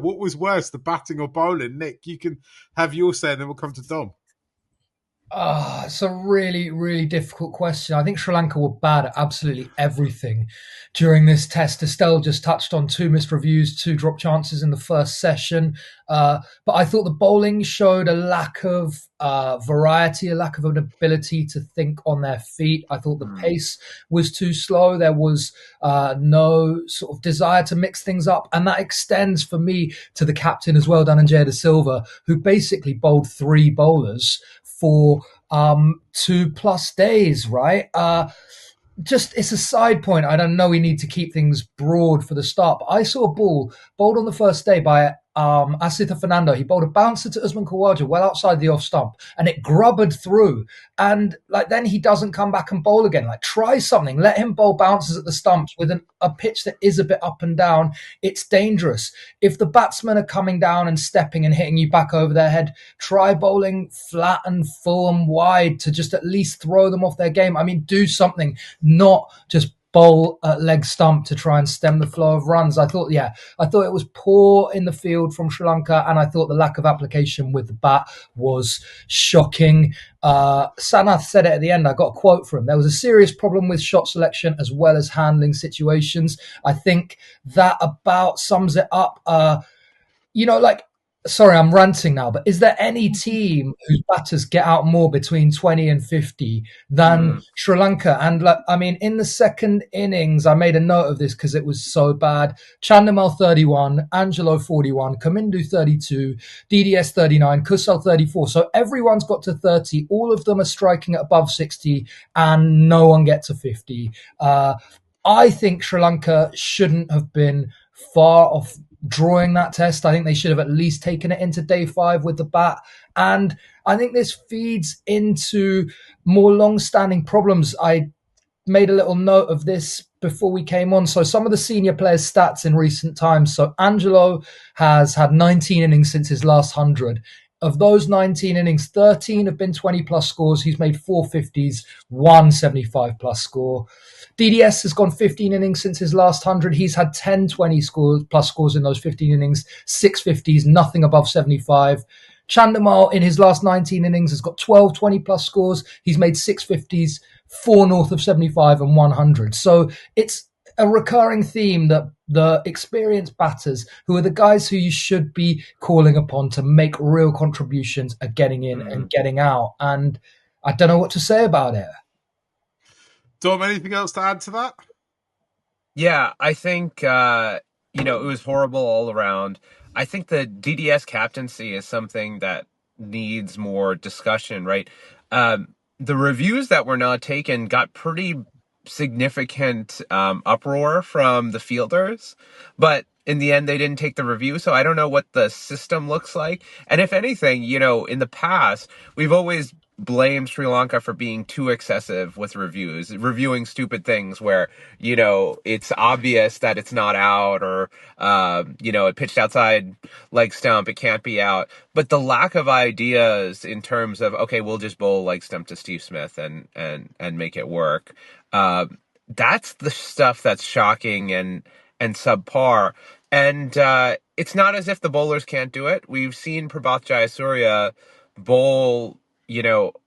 What was worse, the batting or bowling? Nick, you can have your say, and then we'll come to Dom. It's a really, really difficult question. I think Sri Lanka were bad at absolutely everything during this test. Estelle just touched on two missed reviews, two drop chances in the first session. But I thought the bowling showed a lack of variety, a lack of an ability to think on their feet. I thought the pace was too slow. There was no sort of desire to mix things up. And that extends for me to the captain as well, Dhananjaya de Silva, who basically bowled three bowlers for 2+ days, right? Just it's a side point. I don't know. We need to keep things broad for the start. But I saw a ball bowled on the first day by Asitha Fernando. He bowled a bouncer to Usman Khawaja well outside the off stump, and it grubbered through. And like then he doesn't come back and bowl again. Like try something. Let him bowl bouncers at the stumps with a pitch that is a bit up and down. It's dangerous. If the batsmen are coming down and stepping and hitting you back over their head, try bowling flat and full and wide to just at least throw them off their game. I mean, do something, not just bowl at leg stump to try and stem the flow of runs. I thought it was poor in the field from Sri Lanka, and I thought the lack of application with the bat was shocking. Sanath said it at the end. I got a quote from him. There was a serious problem with shot selection as well as handling situations. I think that about sums it up. Like, sorry, I'm ranting now, but is there any team whose batters get out more between 20 and 50 than Sri Lanka? And like, I mean, in the second innings, I made a note of this because it was so bad. Chandimal 31, Angelo 41, Kamindu 32, DDS 39, Kusal 34. So everyone's got to 30. All of them are striking at above 60 and no one gets to 50. I think Sri Lanka shouldn't have been far off drawing that test. I think they should have at least taken it into day 5 with the bat. And I think this feeds into more long-standing problems. I made a little note of this before we came on. So some of the senior players' stats in recent times. So Angelo has had 19 innings since his last 100. Of those 19 innings, 13 have been 20 plus scores. He's made 450s, 175 plus score. DDS has gone 15 innings since his last 100. He's had 10 20 scores plus scores in those 15 innings, 650s, nothing above 75. Chandimal in his last 19 innings has got 12 20 plus scores. He's made 650s, 4 north of 75 and 100. So it's a recurring theme that the experienced batters, who are the guys who you should be calling upon to make real contributions, are getting in and getting out. And I don't know what to say about it. Dom, anything else to add to that? Yeah, I think, it was horrible all around. I think the DDS captaincy is something that needs more discussion, right? The reviews that were not taken got pretty significant uproar from the fielders, but in the end, they didn't take the review, so I don't know what the system looks like. And if anything, in the past, we've always blamed Sri Lanka for being too excessive with reviews, reviewing stupid things where, it's obvious that it's not out or, it pitched outside leg stump, it can't be out. But the lack of ideas in terms of, okay, we'll just bowl leg stump to Steve Smith and make it work. That's the stuff that's shocking and subpar. And it's not as if the bowlers can't do it. We've seen Prabhat Jayasuriya bowl,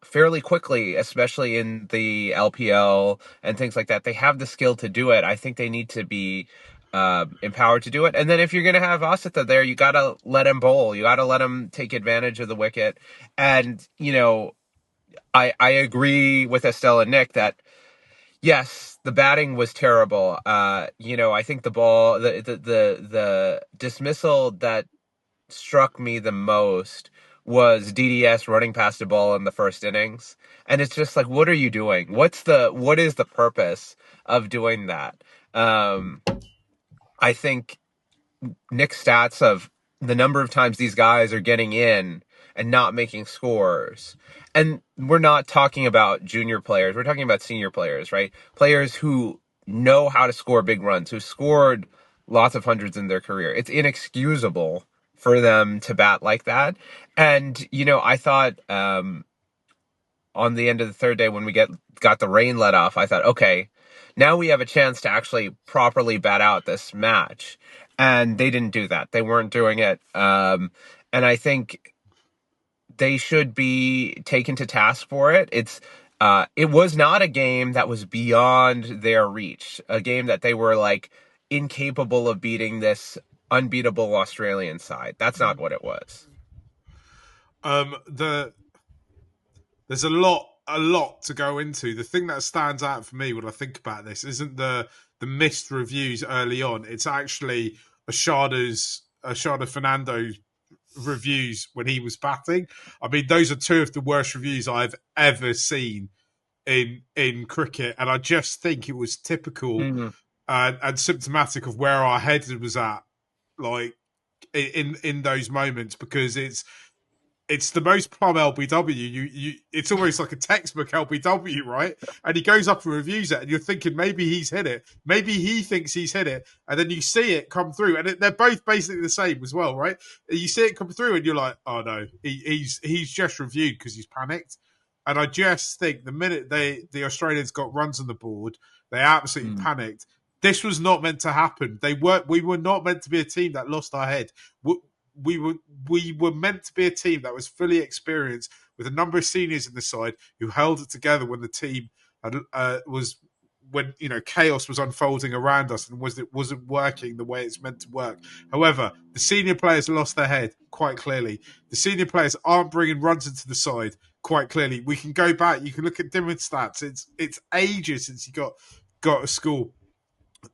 fairly quickly, especially in the LPL and things like that. They have the skill to do it. I think they need to be empowered to do it. And then if you're going to have Asitha there, you got to let him bowl. You got to let him take advantage of the wicket. And, I agree with Estelle and Nick that, yes, the batting was terrible. I think the ball, the dismissal that struck me the most was DDS running past the ball in the first innings. And it's just like, what are you doing? What is the purpose of doing that? I think Nick's stats of the number of times these guys are getting in and not making scores. And we're not talking about junior players. We're talking about senior players, right? Players who know how to score big runs, who scored lots of hundreds in their career. It's inexcusable for them to bat like that. And, I thought on the end of the third day when we got the rain let off, I thought, okay, now we have a chance to actually properly bat out this match. and they didn't do that. They weren't doing it. And I think they should be taken to task for it. It was not a game that was beyond their reach, a game that they were like incapable of beating this unbeatable Australian side. That's not what it was. There's a lot to go into. The thing that stands out for me when I think about this isn't the missed reviews early on. It's actually Machado Fernando reviews when he was batting. I mean, those are two of the worst reviews I've ever seen in cricket, and I just think it was typical and symptomatic of where our head was at, like in those moments, because it's the most plum LBW. It's almost like a textbook LBW, right? And he goes up and reviews it, and you're thinking maybe he's hit it, maybe he thinks he's hit it, and then you see it come through, and they're both basically the same as well, right? You see it come through, and you're like, oh no, he's just reviewed because he's panicked. And I just think the minute the Australians got runs on the board, they absolutely panicked. This was not meant to happen. We were not meant to be a team that lost our head. We were meant to be a team that was fully experienced, with a number of seniors in the side who held it together when the team was, when chaos was unfolding around us and it wasn't working the way it's meant to work. However, the senior players lost their head quite clearly. The senior players aren't bringing runs into the side quite clearly. We can go back. You can look at Dimmock's stats. It's ages since he got to school.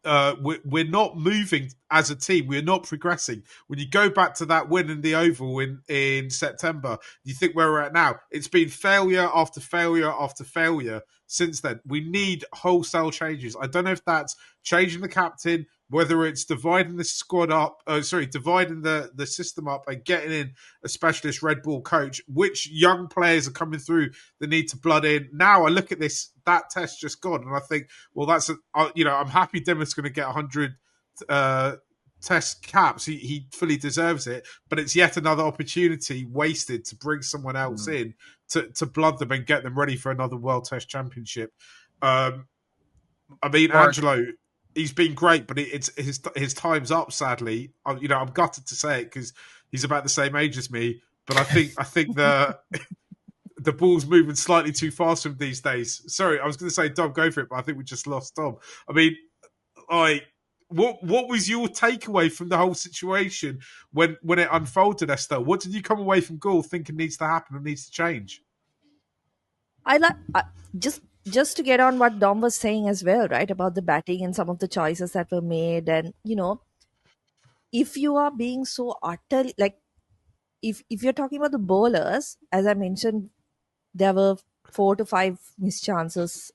We're not moving as a team. We're not progressing. When you go back to that win in the Oval in September, you think where we're at now. It's been failure after failure after failure since then. We need wholesale changes. I don't know if that's changing the captain, whether it's dividing the squad up, dividing the system up and getting in a specialist red ball coach. Which young players are coming through that need to blood in? Now I look at that test just gone, and I think, well, I'm happy Dimmock's going to get 100 test caps. He fully deserves it, but it's yet another opportunity wasted to bring someone else in to blood them and get them ready for another World Test Championship. I mean, Mark. Angelo, he's been great, but it's his time's up. Sadly, I'm gutted to say it because he's about the same age as me. But I think the ball's moving slightly too fast from these days. Sorry, I was going to say Dom, go for it, but I think we just lost Dom. I mean, what was your takeaway from the whole situation when it unfolded, Estelle? What did you come away from Galle thinking needs to happen and needs to change? Just to get on what Dom was saying as well, right, about the batting and some of the choices that were made. And, if you are being so utterly, like, if you're talking about the bowlers, as I mentioned, there were 4 to 5 missed chances,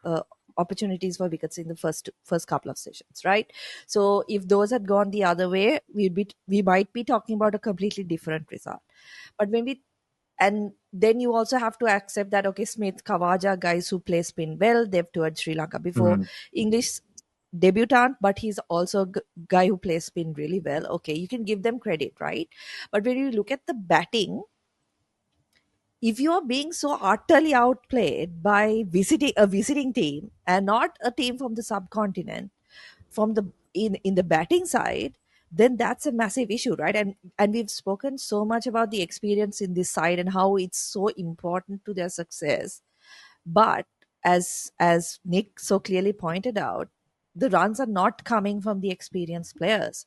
opportunities for wickets in the first couple of sessions, right? So if those had gone the other way, we might be talking about a completely different result. But and then you also have to accept that, okay, Smith, Khawaja, guys who play spin well, they've toured Sri Lanka before. English debutant, but he's also a guy who plays spin really well. Okay, you can give them credit, right? But when you look at the batting, if you are being so utterly outplayed by a visiting team and not a team from the subcontinent, in the batting side, then that's a massive issue, right? And we've spoken so much about the experience in this side and how it's so important to their success. But as Nick so clearly pointed out, the runs are not coming from the experienced players.